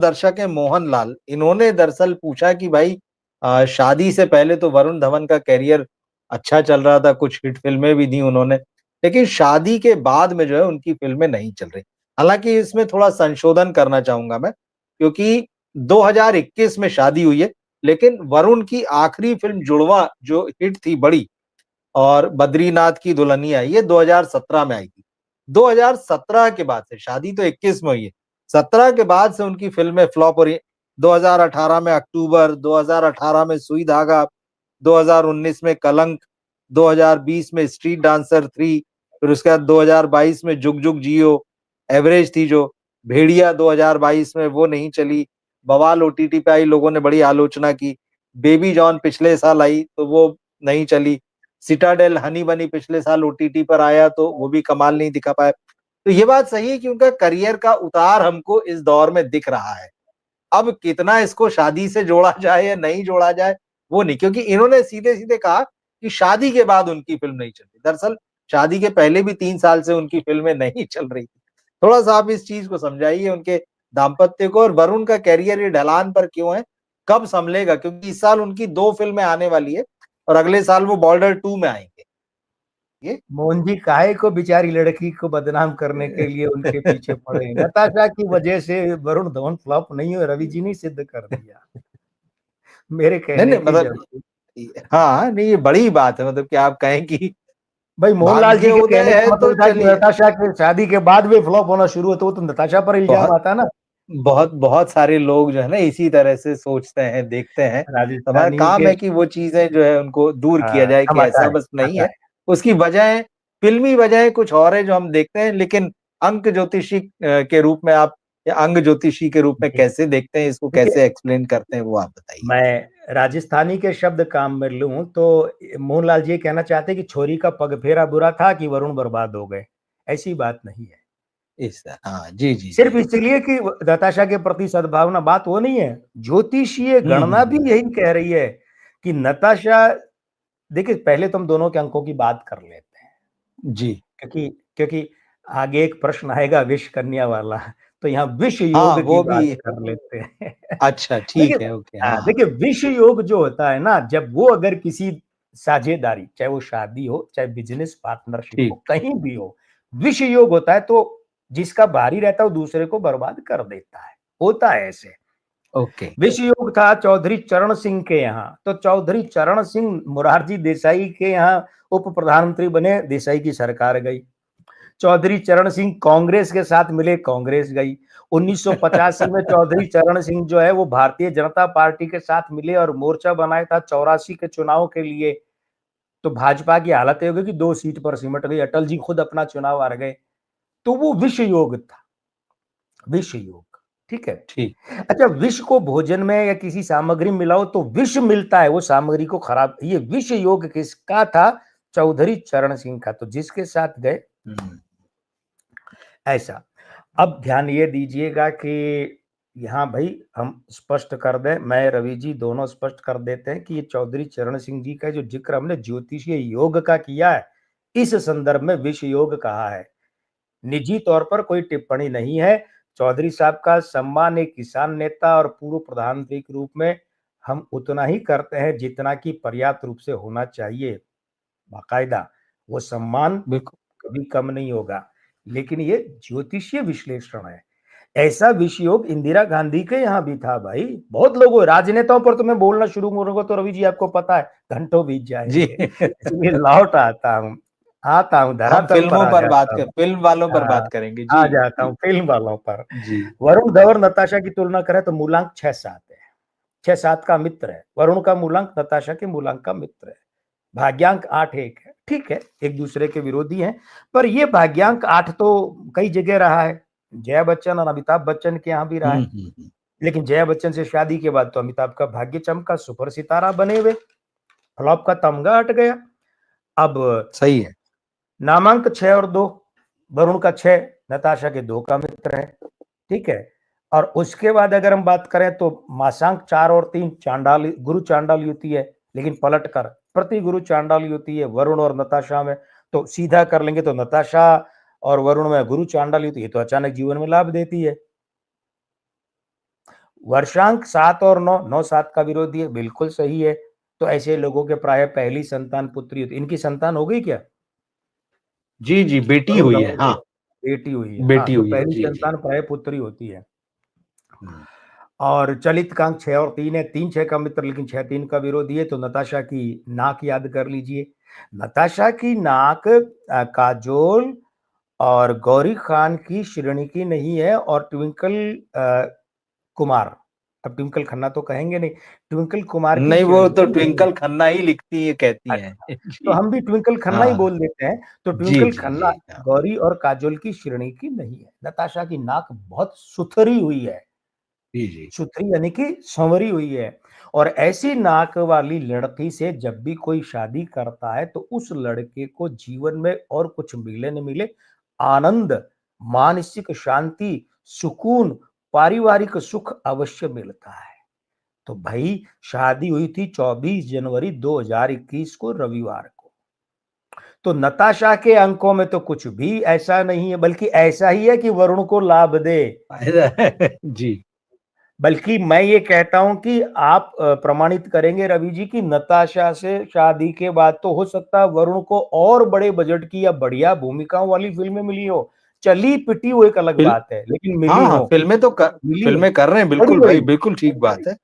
दर्शक है मोहनलाल, इन्होंने दरअसल पूछा कि भाई शादी से पहले तो वरुण धवन का करियर अच्छा चल रहा था, कुछ हिट फ़िल्में भी दी उन्होंने, लेकिन शादी के बाद में जो है उनकी फ़िल्में नहीं चल रही। हालाँकि इसमें थोड़ा संशोधन करना चाहूँगा मैं, क्योंकि 2021 में शादी हुई है, लेकिन वरुण की आखिरी फ़िल्म जुड़वा जो हिट थी बड़ी और बद्रीनाथ की दुल्हनिया ये 2017 में आई थी। 2017 के बाद से शादी तो 21 में हुई है, 17 के बाद से उनकी फ़िल्में फ्लॉप हो रही हैं। 2018 में अक्टूबर, 2018 में सुई धागा, 2019 में कलंक, 2020 में स्ट्रीट डांसर 3, फिर उसके बाद 2022 में जुग जुग जियो, एवरेज थी जो, भेड़िया 2022 में वो नहीं चली, बवाल ओटीटी पे आई, लोगों ने बड़ी आलोचना की, बेबी जॉन पिछले साल आई तो वो नहीं चली, सिटाडेल, हनी बनी पिछले साल ओटीटी पर आया तो वो भी कमाल नहीं दिखा पाया। तो ये बात सही है कि उनका करियर का उतार हमको इस दौर में दिख रहा है। अब कितना इसको शादी से जोड़ा जाए या नहीं जोड़ा जाए, वो नहीं, क्योंकि इन्होंने सीधे-सीधे कहा कि शादी के बाद उनकी फ़िल्म नहीं चलती। दरअसल शादी के पहले भी 3 साल से उनकी फ़िल्में नहीं चल रही थी। थोड़ा-सा आप इस चीज़ को समझाइए उनके दाम्पत्य को, और वरुण का करियर ये ढलान पर क्यों है? कब सँभलेगा? क्योंकि इस साल उनकी 2 फ़िल्में आने वाली है और अगले साल वो बॉर्डर 2 में आएँगे। ये मोहन जी काहे को बेचारी लड़की को बदनाम करने के लिए उनके पीछे पड़े हैं। नताशा की वजह से वरुण धवन फ्लॉप नहीं हुए, रवि जी ने सिद्ध कर दिया मेरे नहीं, कहने नहीं की मतलब जरूरत। हाँ, नहीं ये बड़ी बात है, मतलब कि आप कहें कि भाई मोहनलाल जी भाग्य के उदय कहने का है तो मतलब था कि चलिए। नताशा के शादी के बाद भी फ्लॉप होना शुरू हो तो नताशा पर इल्जाम बहुत आता ना। बहुत बहुत सारे लोग जो है ना इसी तरह से सोचते हैं, देखते हैं। तो हमारा राजस्थानी काम के है कि वो चीज़ें जो है उनको दूर किया जाए कि हम आता ऐसा है बस नहीं आता है। है। उसकी वजहें फ़िल्मी वजहें कुछ और है जो हम देखते हैं, लेकिन अंक ज्योतिषी के रूप में आप या अंग ज्योतिषी के रूप में जी, कैसे देखते हैं, इसको देखिए कैसे एक्सप्लेन करते हैं वो आप बताइए? मैं राजस्थानी के शब्द काम में लूं तो मोहनलाल जी ये कहना चाहते हैं कि छोरी का पगफेरा बुरा था कि वरुण बर्बाद हो गए। ऐसी बात नहीं है। हाँ, जी, जी, सिर्फ जी। इसलिए कि नताशा के प्रति सद्भावना, बात वो नहीं है। ज्योतिषीय हुँ, हुँ, गणना भी हुँ। यही कह रही है कि नताशा, देखिए पहले तो हम दोनों के अंकों की बात कर लेते हैं, जी। क्योंकि क्योंकि आगे एक प्रश्न आएगा विष कन्या वाला, तो यहाँ विष हाँ, योग की वो बात भी कर लेते हैं अच्छा देखिए, ठीक है, ओके, हाँ। देखिए विष योग जो होता है ना, जब वो अगर किसी साझेदारी, चाहे वो शादी हो, चाहे बिजनेस पार्टनरशिप हो, ठीक, कहीं भी हो, विष योग होता है तो जिसका भारी रहता है वो दूसरे को बर्बाद कर देता है, होता है ऐसे। ओके, विष योग था चौधरी चरण सिंह के यहाँ, तो चौधरी चरण सिंह मोरारजी देसाई के यहाँ उप प्रधानमंत्री बने, देसाई की सरकार गई। चौधरी चरण सिंह कांग्रेस के साथ मिले, कांग्रेस गई। 1985 में चौधरी चरण सिंह जो है वो भारतीय जनता पार्टी के साथ मिले और मोर्चा बनाया था 84 के चुनाव के लिए। तो भाजपा की हालत ये हो गई कि 2 सीट पर सिमट गई, अटल जी खुद अपना चुनाव हार गए। तो वो विष योग था, विष योग, ठीक है। ठीक, अच्छा, विष को भोजन में या किसी सामग्री में मिलाओ तो विष मिलता है, वो सामग्री को खराब, ये विष योग किसका था? चौधरी चरण सिंह का। तो जिसके साथ गए हुँ, ऐसा। अब ध्यान ये दीजिएगा कि यहाँ भाई हम स्पष्ट कर दें, मैं रवि जी दोनों स्पष्ट कर देते हैं कि ये चौधरी चरण सिंह जी का जो जिक्र हमने ज्योतिषीय योग का किया है, इस संदर्भ में विष योग कहा है। निजी तौर पर कोई टिप्पणी नहीं है। चौधरी साहब का सम्मान एक किसान नेता और पूर्व प्रधानमंत्री के रूप में हम उतना ही करते हैं जितना कि पर्याप्त रूप से होना चाहिए। बाकायदा वो सम्मान बिल्कुल। कभी कम नहीं होगा। लेकिन ये ज्योतिषीय विश्लेषण है। ऐसा विषयोग इंदिरा गांधी के यहाँ भी था भाई। बहुत लोगों, राजनेताओं पर तो मैं बोलना शुरू करूंगा तो रवि जी आपको पता है घंटों बीत जी। जाएंगे इसलिए लौट आता हूँ हम धरातल पर फ़िल्मों आ पर बात जाता कर हूँ। फ़िल्म वालों पर हाँ, बात करेंगे। आ जी, जाता जी, हूँ फिल्म वालों पर। जी। वरुण धवन नताशा की तुलना करें तो मूलांक 6-7 है। 6-7 का मित्र है वरुण का मूलांक, नताशा के मूलांक का मित्र है। भाग्यांक 8-1 है, ठीक है, एक दूसरे के विरोधी हैं। पर ये भाग्यांक 8 तो कई जगह रहा है, जया बच्चन और अमिताभ बच्चन के यहाँ भी रहा हुँ, है। हुँ, हुँ। लेकिन जया बच्चन से शादी के बाद तो अमिताभ का भाग्य चमका, सुपर सितारा बने हुए, फ्लॉप का तमगा हट गया। अब सही है। नामांक 6 और 2, वरुण का 6, नताशा के 2 का मित्र है, ठीक है। और उसके बाद अगर हम बात करें तो मासांक 4 और 3 चांडाल गुरु चांडाल युति है, लेकिन पलटकर प्रति गुरु चांडाल युति है वरुण और नताशा में। तो सीधा कर लेंगे तो नताशा और वरुण में गुरु चांडाल युति, ये तो अचानक जीवन में लाभ देती है। वर्षांक 7 और 9, 9 7 का विरोधी है, बिल्कुल सही है। तो ऐसे लोगों के प्राय पहली संतान पुत्री होती, इनकी संतान हो गई क्या? जी, जी, बेटी वरुण हुई है, धवन की हाँ, बेटी हुई है, हाँ, बेटी तो हुई है, पहली जी, जी। संतान प्राय पुत्री होती है। हुँ। और चलित अंक 6 और 3 है, 3-6 का मित्र लेकिन 6-3 का विरोधी है, तो नताशा की नाक याद कर लीजिए। नताशा की नाक काजोल और गौरी खान की श्रेणी की नहीं है, और ट्विंकल कुमार, अब ट्विंकल खन्ना तो कहेंगे नहीं, ट्विंकल कुमार की नहीं, वो श्रेणी तो की नहीं है। ट्विंकल खन्ना ही लिखती है, कहती हैं। अच्छा, तो जी, हम भी ट्विंकल खन्ना ही हाँ। बोल देते हैं। तो जी, ट्विंकल जी, खन्ना जी, हाँ। गौरी और काजोल की श्रेणी की नहीं है। नताशा की नाक बहुत सुथरी हुई है, जी, जी। सुथरी यानी कि संवरी हुई है, और ऐसी नाक वाली लड़की से जब भी कोई शादी करता है तो उस लड़के को जीवन में और कुछ मिले न मिले, आनंद, मानसिक शांति, सुकून, पारिवारिक सुख अवश्य मिलता है। तो भाई शादी हुई थी 24 जनवरी 2021 को रविवार को। तो नताशा के अंकों में तो कुछ भी ऐसा नहीं है, बल्कि ऐसा ही है कि वरुण को लाभ दे। जी। बल्कि मैं ये कहता हूं कि आप प्रमाणित करेंगे रवि जी की नताशा से शादी के बाद तो हो सकता है वरुण को और बड़े बजट की या बढ़िया भूमिकाओं वाली फिल्में मिली हो। चली पिटी वो एक अलग फिल बात है, लेकिन मिली हाँ, हाँ, हो, मिली, फ़िल्में कर रहे हैं, बड़ी बिल्कुल भाई, बड़ी, बिल्कुल ठीक बात है।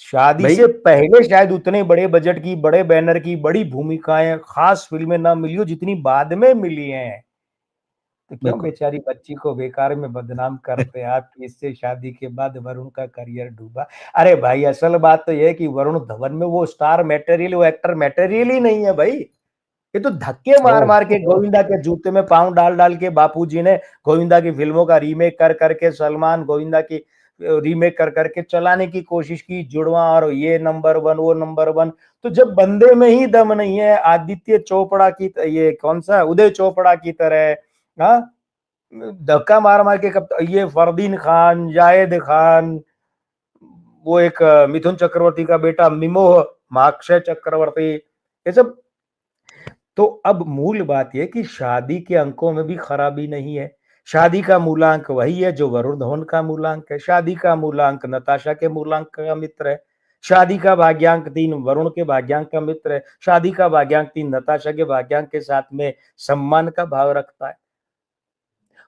शादी भई से पहले शायद उतने बड़े बजट की, बड़े बैनर की, बड़ी भूमिकाएं, खास फिल्में ना मिली हो जितनी बाद में मिली हैं। तो क्यों बिल्कुल। बेचारी बच्ची को बेकार में बदनाम करते हैं आप कि इससे शादी के बाद वरुण का करियर डूबा। अरे भाई असल बात तो ये है कि वरुण धवन में वो स्टार मटेरियल, वो एक्टर मटेरियल ही नहीं है भाई। ये तो धक्के मार ओह! मार के गोविंदा के जूते में पांव डाल डाल के बापूजी ने गोविंदा की फिल्मों का रीमेक कर करके, सलमान गोविंदा की रीमेक कर करके चलाने की कोशिश की, जुड़वा और ये नंबर वन वो नंबर वन। तो जब बंदे में ही दम नहीं है, आदित्य चोपड़ा की, ये कौन सा उदय चोपड़ा की तरह, हाँ, धक्का मार मार के, कब ये फरदीन खान, जायद खान, वो एक मिथुन चक्रवर्ती का बेटा मिमोह, माक्षय चक्रवर्ती, ये सब। तो अब मूल बात यह कि शादी के अंकों में भी खराबी नहीं है। शादी का मूलांक वही है जो वरुण धवन का मूलांक है। शादी का मूलांक नताशा के मूलांक का मित्र है। शादी का भाग्यांक 3 वरुण के भाग्यांक का मित्र है। शादी का भाग्यांक 3 नताशा के भाग्यांक के साथ में सम्मान का भाव रखता है।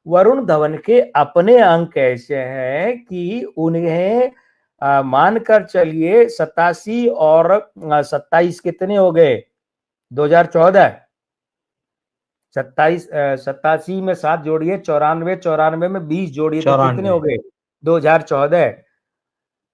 वरुण धवन के अपने अंक ऐसे हैं कि उन्हें मानकर चलिए 87 और 27 कितने हो गए, 2014, 27 87 में 7 जोड़िए, 94, 94 में 20 जोड़िए तो कितने 94 हो गए, 2014।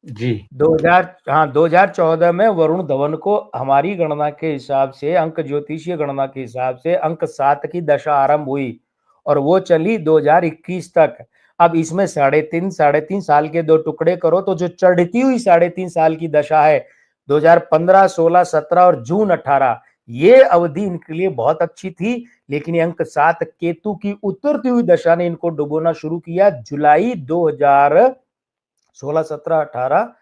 जी। 2000, हाँ, 2014 में वरुण धवन को हमारी गणना के हिसाब से, अंक ज्योतिषीय गणना के हिसाब से अंक 7 की दशा आरंभ हुई और वो चली 2021 तक। अब इसमें 3.5 साल के 2 टुकड़े करो तो जो चढ़ती हुई 3.5 साल की दशा है, 2015, 16, 17 और जून 18, ये अवधि इनके लिए बहुत अच्छी थी। लेकिन ये अंक 7 केतु की उतरती हुई दशा ने इनको डुबोना शुरू किया जुलाई 2016, 17, 18,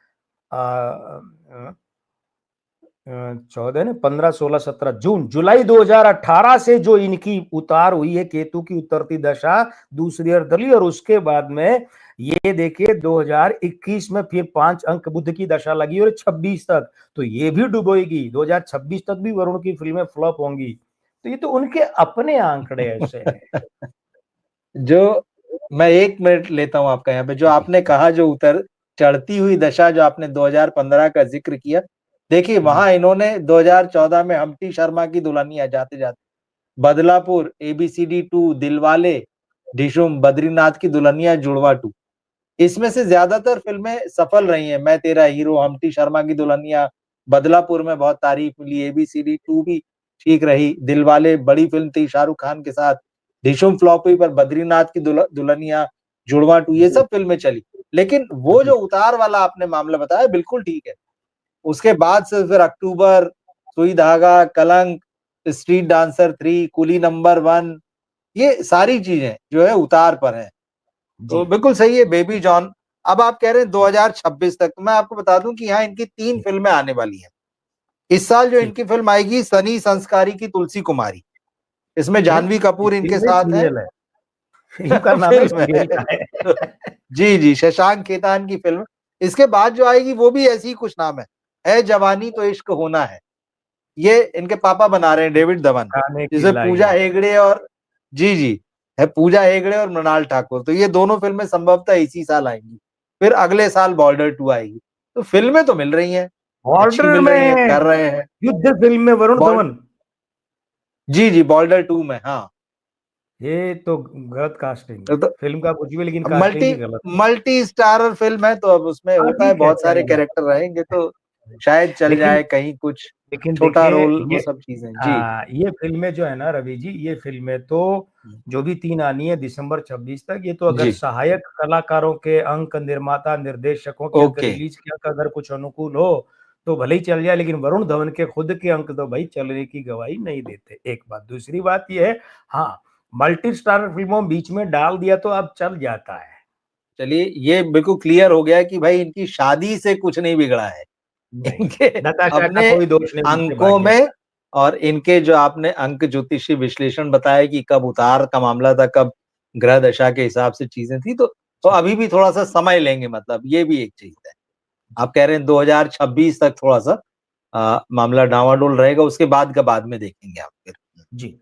14 ने 15, 16, 17 जून, जुलाई 2018 से जो इनकी उतार हुई है, केतु की उतरती दशा दूसरी अर्धली, और उसके बाद में ये देखिए 2021 में फिर 5 अंक बुध की दशा लगी और 26 तक, तो ये भी डुबोएगी। 2026 तक भी वरुण की फिल्में फ्लॉप होंगी। तो ये तो उनके अपने आंकड़े ऐसे हैं। जो मैं 1 मिनट लेता हूँ आपका यहाँ पे, जो जी, आपने कहा जो उतर चढ़ती हुई दशा जो आपने 2015 का ज़िक्र किया, देखिए जी, वहाँ इन्होंने 2014 में हम्टी शर्मा की दुल्हनिया जाते-जाते, बदलापुर, एबीसीडी 2, दिलवाले, डिशुम, बद्रीनाथ की दुल्हनिया, जुड़वा 2, इसमें से ज़्यादातर फ़िल्में सफल रही हैं। मैं तेरा हीरो, हम्टी शर्मा की दुल्हनिया, बदलापुर में बहुत तारीफ़ मिली, एबीसीडी 2 भी ठीक रही, दिलवाले बड़ी फ़िल्म थी शाहरुख खान के साथ, डिशुम फ्लॉप हुई पर बद्रीनाथ की दुल्हनिया, जुड़वा 2 ये जी, सब फ़िल्में चली। लेकिन वो जो जी, उतार वाला आपने मामला बताया बिल्कुल ठीक है। उसके बाद से फिर अक्टूबर, सुई धागा, कलंक, स्ट्रीट डांसर 3, कुली नंबर 1 ये सारी चीज़ें जो है उतार पर हैं। जी, तो बिल्कुल सही है, बेबी जॉन। अब आप कह रहे हैं 2026 तक, तो मैं आपको बता दूँ कि यहाँ इनकी 3 जी, फ़िल्में आने वाली हैं। इस साल जो ठीक इनकी है। फ़िल्म आएगी सनी संस्कारी की तुलसी कुमारी। इसमें हैं? जाह्नवी ये कपूर इनके फ़िल्म है साथ हैं। सीरियल है? फ़िल्म का नाम है फ़िल्म है। सीरियल का है? जी, जी, शशांक खेतान की फ़िल्म। इसके बाद जो आएगी वो भी ऐसी ही कुछ नाम है जवानी तो इश्क होना है। ये इनके पापा बना रहे हैं डेविड धवन, खाने की जिसे लाई पूजा है। हेगड़े और जी है पूजा हेगड़े और मृणाल ठाकुर। तो ये दोनों फिल्में संभवतः इसी साल आएंगी। फिर अगले साल बॉर्डर 2 आएगी। तो फिल्में तो मिल रही हैं, अच्छी बॉर्डर मिल रही हैं, में कर रहे हैं। युद्ध फिल्म में वरुण बॉल धवन, जी बॉर्डर 2 में हाँ। ये तो गलत कास्टिंग है, तो फिल्म का कुछ भी लेकिन अब कास्टिंग ही गलत है। मल्टी स्टारर फिल्म है, तो अब उसमें हाँ होता है ठीक है, बहुत सारे चलेगा। कैरेक्टर रहेंगे, तो शायद चल लेकिन जाए कहीं कुछ लेकिन छोटा देखिए रोल, वो ये, सब चीजें जी। हाँ ये फिल्में जो है ना रवि जी, ये फिल्में तो जो भी 3 आनी है दिसंबर 26 तक, ये तो अगर जी सहायक कलाकारों के अंक, निर्माता निर्देशकों के अंक, ओके। रिलीज के अंक अगर कुछ अनुकूल हो तो भले ही चल जाए, लेकिन वरुण धवन के खुद के अंक तो भाई चलने की गवाही नहीं देते। एक बात, दूसरी बात ये है, हाँ मल्टी स्टारर फिल्मों बीच में डाल दिया तो अब चल जाता है। चलिए ये बिल्कुल क्लियर हो गया कि भाई इनकी शादी से कुछ नहीं बिगड़ा है, नहीं, इनके नताशा का अपने कोई दोष नहीं, उनके अंकों भाग्य में। का। और इनके जो आपने अंक ज्योतिषी विश्लेषण बताया कि कब उतार का मामला था, कब ग्रह दशा के हिसाब से चीजें थी, तो जी अभी भी थोड़ा सा समय लेंगे, मतलब ये भी एक चीज है। आप कह रहे हैं 2026 तक थोड़ा सा मामला डावाडोल रहेगा, उसके बाद का बाद में देखेंगे आप फिर। जी।